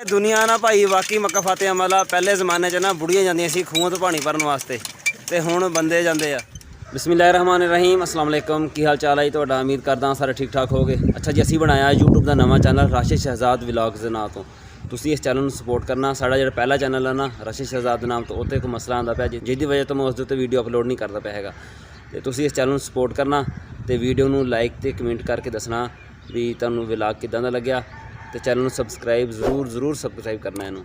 दुनिया ना भाई वाकई मक्का फाते अमला पहले ज़माने च ना बुढ़ियाँ जांदियां सी खूहों तो पानी भरन वास्ते ते हुण बंदे जांदे आ। बिस्मिल्लाहिर्रहमानिर्रहीम अस्सलाम वालेकुम की हाल चाल है तुहाडा। उम्मीद करदा सारे ठीक ठाक होगे। अच्छा जी असीं बनाया यूट्यूब का नवा चैनल राशिद शहजाद व्लॉग्स के नाम तो तुसीं इस चैनल में सपोर्ट करना। साडा जिहड़ा पहला चैनल है ना राशिद शहजाद के नाम तो उत्ते कोई मसला आंदा पिया जिहदी वजह तो मैं उस उत्ते वीडियो अपलोड नहीं करता पिया हैगा। ते तुसीं इस चैनल में सपोर्ट करना ते वीडियो नूं लाइक ते कमेंट करके दसना भी तुहानूं व्लॉग किदां दा लग्या ते चैनल में सबसक्राइब जरूर सबसक्राइब करना इनू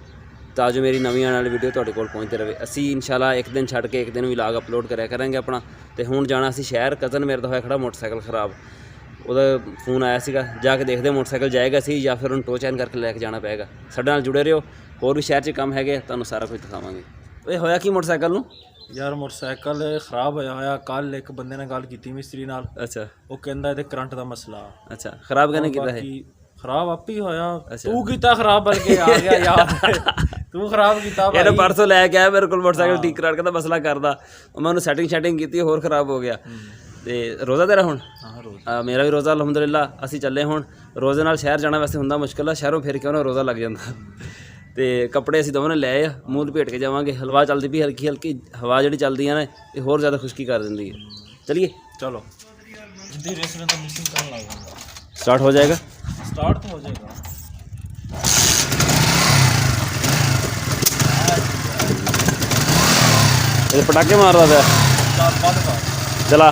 तां जो मेरी नवीं आने वाली वीडियो तुहाडे कोल पहुँचते रहे। असी इंशाल्लाह एक दिन छड़ के एक दिन व्लॉग अपलोड कराया करेंगे अपना। तो हुण जाना असी शहर कज़न मेरे दा होया खड़ा मोटरसाइकिल खराब ਉਹਦਾ फ़ोन आया ਸੀਗਾ जाके देखते मोटरसाइकिल जाएगा सी या फिर उन्हें टो चैन करके लैके जाना पेगा। साडे नाल जुड़े रहो होर भी शहर च काम हैगे तुहानूं सारा कुछ दिखावांगे। ओए होया की मोटरसाइकिल नूं यार मोटरसाइकिल खराब होया कल एक बंदे ने गल की मिस्त्री नाल। अच्छा वो कहंदा इहदे करंट दा मसला। अच्छा खराब कहने कीता है खराब आप ही होया। तू कीता खराब बल्कि आ गया यार तू खराब कीता भाई। यार परसों लैके आया मेरे को मोटरसाइकिल ठीक करा के मसला करदा मैं उन्हें सैटिंग शैटिंग की होर खराब हो गया। तो रोज़ा तेरा हुण मेरा भी रोज़ा अलहमदुलिल्लाह असी चले हुण रोज़े नाल शहर जाना वैसे हुंदा मुश्किल है शहरों फिर के उन्हें रोज़ा लग जाता। तो कपड़े असीं दोवें ने लै आ मूँह लपेट के जावांगे। हवा चलती भी हल्की हल्की हवा जिहड़ी चलदी है ना ये होर ज़्यादा खुश्की कर दिंदी है। चलिए चलो स्टार्ट हो जाएगा। स्टार्ट तो हो जाएगा। ये पटाखे मार रहा था चला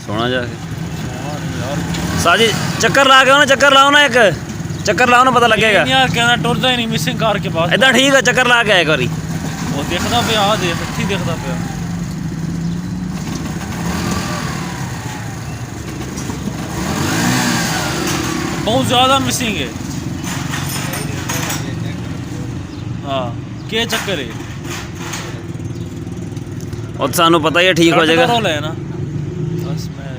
सोना जाके साजी चक्कर ला के चक्कर लाओ ना एक चक्कर लाओ ना पता लगेगा। यार कहना टुरदा ही नहीं मिसिंग कार के बाद इदा ठीक है चक्कर ला के आए एक बारी वो देखदा पे आ देख इत्थे देखदा पे बहुत ज़्यादा मिसिंग है। हाँ क्या चक्कर है और सानू पता ही है ठीक हो जाएगा है ना। बस मैं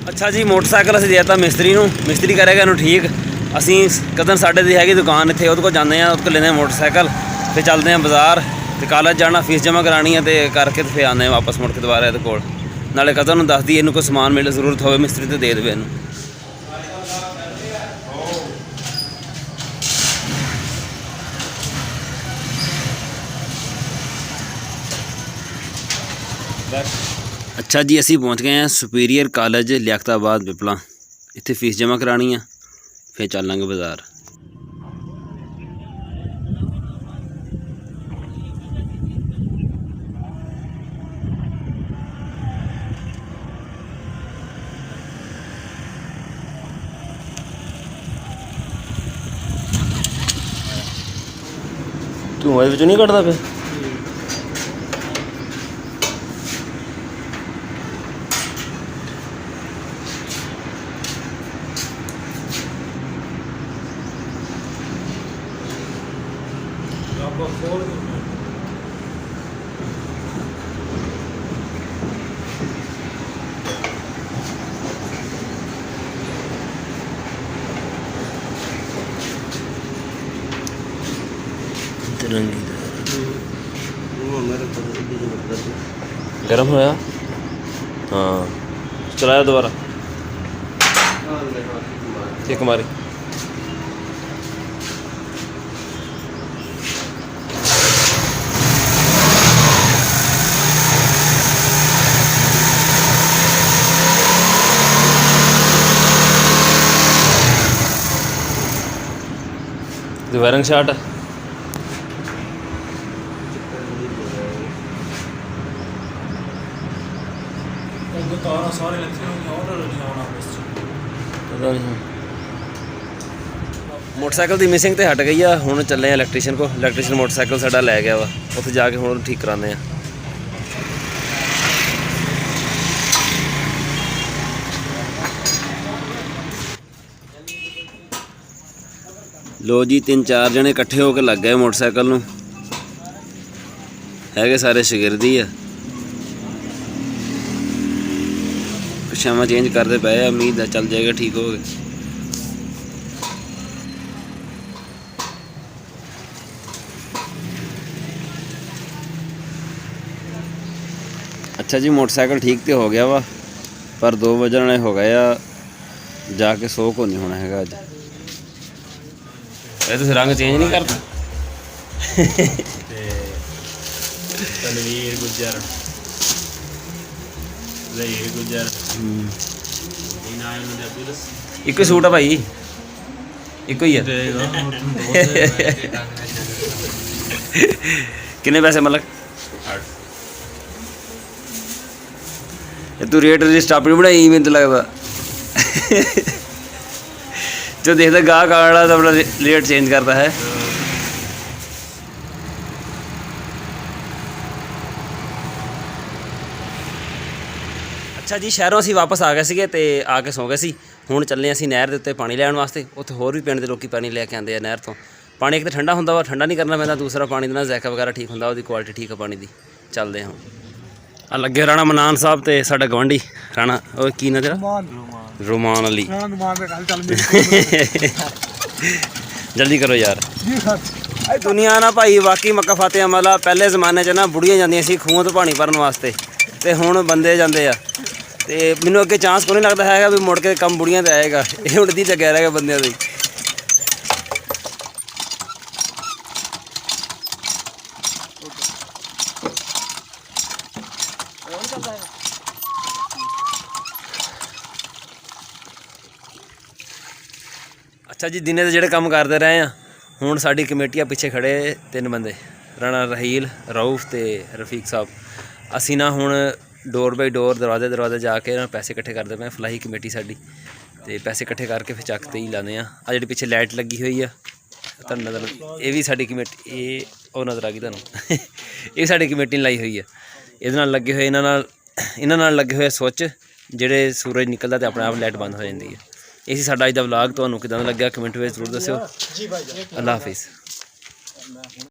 अच्छा जी मोटरसाइकिल असीं देता मिस्त्री नूं मिस्त्री करेगा इनू ठीक। असीं कज़न साडे दी हैगी दुकान इत्थे उहदे कोल जांदे आ उहदे कोल लैंदे मोटरसाइकिल फिर चलते हैं बाज़ार ते कॉलेज जाना फीस जमा करानी है तो करके फिर आने वापस मुड़ के दोबारा इहदे कोल नाले कज़न नूं दस दी इनू कोई समान मिले जरूरत होवे मिस्त्री तो दे देवे इनू। अच्छा जी असी पहुँच गए हैं सुपीरियर कॉलेज लियाकताबाद पिपला इत्थे फीस जमा करानी है फिर चलांगे बाज़ार। तू मोबाइल विचों नहीं कटदा फिर गर्म होया। हाँ चलाया दोबारा एक मारी वायरिंग शार्ट है। सारे मोटरसाइकिल की मिसिंग तो हट गई है हुण चले इलैक्ट्रीशियन को इलैक्ट्रीशियन मोटरसाइकिल साडा लै गया वा उत्थे जाके हुण ठीक कराने हैं। लो जी 3-4 जने इकट्ठे होकर लग गए मोटरसाइकिल नूं है सारे शगिर्दी आ पिछावां चेंज करते पे उम्मीद है चल जाएगा ठीक हो गए। ਅੱਛਾ ਜੀ, ਮੋਟਰਸਾਈਕਲ ਠੀਕ ਤੇ ਹੋ ਗਿਆ ਵਾ, ਪਰ 2 ਵਜਣ ਵਾਲੇ ਹੋ ਗਏ ਆ, ਜਾ ਕੇ 100 ਕੋ ਨਹੀਂ ਹੋਣਾ ਹੈਗਾ ਅੱਜ। ਇਹ ਤੁਸੀਂ ਰੰਗ ਚੇਂਜ ਨਹੀਂ ਕਰਦਾ? ਤਨਵੀਰ ਗੁੱਜਰ ਜ਼ਹੀਰ ਗੁੱਜਰ ਇਹਨਾਂ ਦੇ ਅਬਦੁਲ ਇੱਕੋ ਹੀ ਸੂਟ ਆ ਭਾਈ, ਇੱਕੋ ਹੀ ਆ। ਕਿੰਨੇ ਪੈਸੇ ਮਤਲਬ? ਤੂੰ ਰੇਟ ਲਿਸਟ ਆਪਣੀ ਬਣਾਈ, ਮੈਨੂੰ ਤਾਂ ਲੱਗਦਾ ਜੋ ਦੇਖਦਾ ਗਾਹਕ ਆਲਾ ਤਾਂ ਆਪਣਾ ਰੇਟ ਚੇਂਜ ਕਰਦਾ ਹੈ। ਅੱਛਾ ਜੀ, ਸ਼ਹਿਰੋਂ ਅਸੀਂ ਵਾਪਸ ਆ ਗਏ ਸੀਗੇ ਤੇ ਆ ਕੇ ਸੌਂ ਗਏ ਸੀ। ਹੁਣ ਚੱਲੇ ਅਸੀਂ ਨਹਿਰ ਦੇ ਉੱਤੇ ਪਾਣੀ ਲੈਣ ਵਾਸਤੇ। ਉੱਥੇ ਹੋਰ ਵੀ ਪਿੰਡ ਦੇ ਲੋਕੀ ਪਾਣੀ ਲੈ ਕੇ ਆਉਂਦੇ ਆ ਨਹਿਰ ਤੋਂ। ਪਾਣੀ ਇੱਕ ਤਾਂ ਠੰਡਾ ਹੁੰਦਾ ਵਾ, ਠੰਡਾ ਨਹੀਂ ਕਰਨਾ ਪੈਂਦਾ। ਦੂਸਰਾ ਪਾਣੀ ਦਾ ਨਾ ਜ਼ਾਇਕਾ ਵਗੈਰਾ ਠੀਕ ਹੁੰਦਾ, ਉਹਦੀ ਕੁਆਲਿਟੀ ਠੀਕ ਆ ਪਾਣੀ ਦੀ। ਚੱਲਦੇ ਹਾਂ। ਆ ਲੱਗੇ ਰਾਣਾ ਮਨਾਨ ਸਾਹਿਬ ਤੇ ਸਾਡਾ ਗਵਾਂਢੀ ਰਾਣਾ, ਉਹ ਕੀ ਨਾਂ ਤੇਰਾ? ਰੋਮਾਨ ਅਲੀ। ਜਲਦੀ ਕਰੋ ਯਾਰ। ਦੁਨੀਆ ਨਾ ਭਾਈ ਵਾਕਈ ਮੱਕਾ ਫਤਿਹ ਅਮਲਾ। ਪਹਿਲੇ ਜ਼ਮਾਨੇ 'ਚ ਨਾ ਬੁੜੀਆਂ ਜਾਂਦੀਆਂ ਸੀ ਖੂਹਾਂ ਤੋਂ ਪਾਣੀ ਭਰਨ ਵਾਸਤੇ, ਤੇ ਹੁਣ ਬੰਦੇ ਜਾਂਦੇ ਆ। ਤੇ ਮੈਨੂੰ ਅੱਗੇ ਚਾਂਸ ਕੋਈ ਨਹੀਂ ਲੱਗਦਾ ਹੈਗਾ ਵੀ ਮੁੜ ਕੇ ਕੰਮ ਬੁੜੀਆਂ 'ਤੇ ਆਏਗਾ। ਇਹ ਉੜਦੀ ਲੱਗਿਆ ਰਹੇਗਾ ਬੰਦਿਆਂ ਦਾ ਹੀ। ਅੱਛਾ ਜੀ, ਦਿਨੇ ਦੇ ਜਿਹੜੇ ਕੰਮ ਕਰਦੇ ਰਹੇ ਆ, ਹੁਣ ਸਾਡੀ ਕਮੇਟੀਆਂ ਪਿੱਛੇ ਖੜੇ 3 ਬੰਦੇ, ਰਾਣਾ ਰਹੀਲ, ਰਊਫ ਤੇ ਰਫੀਕ ਸਾਹਿਬ। ਅਸੀਂ ਨਾ ਹੁਣ ਡੋਰ ਬਾਈ ਡੋਰ, ਦਰਵਾਜ਼ੇ ਜਾ ਕੇ ਨਾ ਪੈਸੇ ਇਕੱਠੇ ਕਰਦੇ ਪਏ। ਫਲਾਹੀ ਕਮੇਟੀ ਸਾਡੀ, ਤੇ ਪੈਸੇ ਇਕੱਠੇ ਕਰਕੇ ਫਿਰ ਚੱਕ ਤੇ ਹੀ ਲਾਉਂਦੇ ਆ। ਆ ਜਿਹੜੀ ਪਿੱਛੇ ਲਾਈਟ ਲੱਗੀ ਹੋਈ ਆ ਤੁਹਾਨੂੰ ਨਜ਼ਰ, ਇਹ ਵੀ ਸਾਡੀ ਕਮੇਟੀ, ਇਹ ਉਹ ਨਜ਼ਰ ਆ ਗਈ ਤੁਹਾਨੂੰ ਇਹ ਸਾਡੀ ਕਮੇਟੀ ਨੇ ਲਾਈ ਹੋਈ ਆ। ਇਹਦੇ ਨਾਲ ਲੱਗੇ ਹੋਏ ਇਹਨਾਂ ਨਾਲ ਲੱਗੇ ਹੋਏ ਸੁੱਚ, ਜਿਹੜੇ ਸੂਰਜ ਨਿਕਲਦਾ ਤੇ ਆਪਣੇ ਆਪ ਲਾਈਟ ਬੰਦ ਹੋ ਜਾਂਦੀ ਹੈ। ਇਹ ਸੀ ਸਾਡਾ ਅੱਜ ਦਾ ਵਲੌਗ। ਤੁਹਾਨੂੰ ਕਿੱਦਾਂ ਦਾ ਲੱਗਿਆ ਕਮੈਂਟ ਵਿੱਚ ਜ਼ਰੂਰ ਦੱਸਿਓ। ਅੱਲਾ ਹਾਫਿਜ਼।